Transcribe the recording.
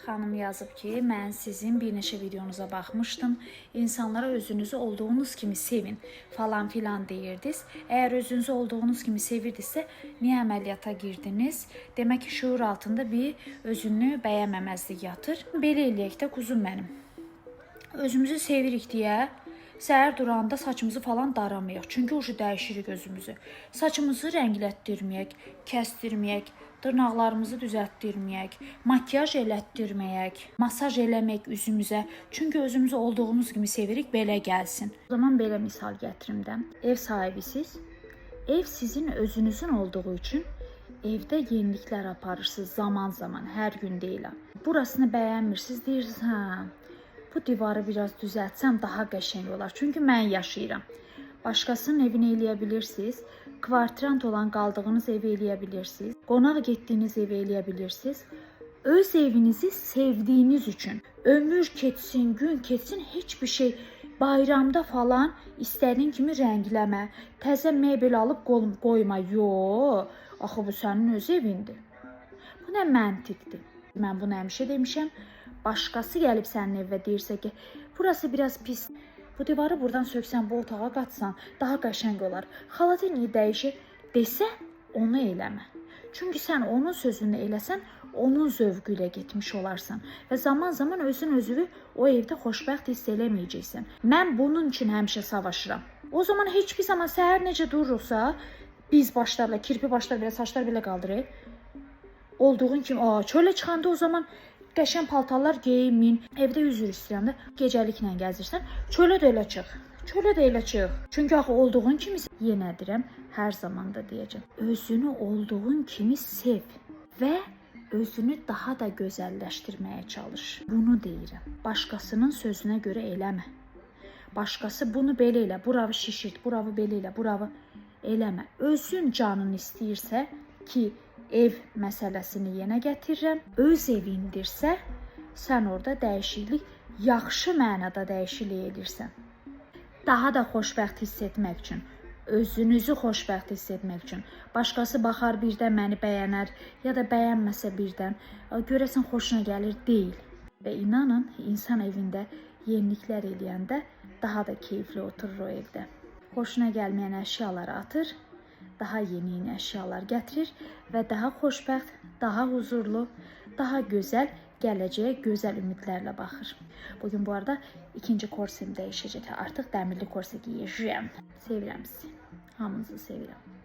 Xanım yazıb ki, mən sizin bir neçə videonuza baxmışdım. İnsanlara özünüzü olduğunuz kimi sevin falan filan deyirdiniz. Əgər özünüzü olduğunuz kimi sevirdinizsə, niyə əməliyyata girdiniz? Demək ki, şuur altında bir özünü bəyənməməzlik yatır. Belə eləyək də quzum mənim. Özümüzü sevirik deyə səhər duranda saçımızı falan daramayaq. Çünki o dəyişirik özümüzü. Saçımızı rənglətdirməyək, kəsdirməyək, dırnaqlarımızı düzəltdirməyək, makiyaj elətdirməyək, masaj eləmək üzümüzə. Çünki özümüzü olduğumuz kimi sevirik, belə gəlsin. O zaman belə misal gətirim də. Ev sahibisiz. Ev sizin özünüzün olduğu üçün evdə yeniliklər aparırsınız zaman-zaman, hər gün deyil. Burasını bəyənmirsiniz, deyirsiniz, hə, bu divarı biraz düzəltsəm daha qəşəng olar. Çünki mən yaşayıram. Başqasının evini eləyə bilirsiniz. Kvartirant olan qaldığınız evi eləyə bilirsiniz. Qonaq getdiyiniz evi eləyə bilirsiniz. Öz evinizi sevdiyiniz üçün ömür keçsin, gün keçsin, heç bir şey bayramda falan istədiyin kimi rəngləmə, təzə mebel alıb qoyma. Yox, axı bu sənin öz evindir. Bu nə məntiqdir? Mən bunu həmişə demişəm. Başqası gəlib sənin evə deyirsə ki, burası biraz pis. Bu divarı buradan söksən, bu otağa qaçsan, daha qəşəng olar. Xaladelniyi dəyişir desə, onu eləmə. Çünki sən onun sözünü eləsən, onun zövqü ilə getmiş olarsan və zaman-zaman özünü o evdə xoşbəxt hiss eləməyəcəksən. Mən bunun üçün həmişə savaşıram. O zaman heç bir zaman səhər necə dururuqsa, biz başlarla, kirpi başlar belə, saçlar belə qaldırır. Olduğun kimi, çölə çıxanda o zaman qəşəng paltarlar geyinmin. Evdə üzr istəyəndə gecəliklə gəzirsən, çölə də elə çıx. Çölə də elə çıx. Çünki axı olduğun kimi yenə deyirəm, hər zaman da deyəcəm. Özünü olduğun kimi sev və özünü daha da gözəlləşdirməyə çalış. Bunu deyirəm. Başqasının sözünə görə eləmə. Başqası bunu belə elə, buravı şişirt, buravı belə elə, buravı eləmə. Özün canın istəyirsə ki, ev məsələsini yenə gətirirəm. Öz evindirsə, sən orada dəyişiklik, yaxşı mənada dəyişiklik edirsən. Daha da xoşbəxt hiss etmək üçün, özünüzü xoşbəxt hiss etmək üçün. Başqası baxar birdən məni bəyənər ya da bəyənməsə birdən, görəsən xoşuna gəlir, deyil. Və inanın, insan evində yeniliklər eləyəndə daha da keyifli oturur o evdə. Xoşuna gəlməyən əşyaları atır, daha yeni əşyalar gətirir və daha xoşbəxt, daha huzurlu, daha gözəl gələcəyə gözəl ümidlərlə baxır. Bugün bu arada ikinci korsem dəyişəcək. Artıq dəmirli korse giyəcəyəm. Sevirəm sizi. Hamınızı sevirəm.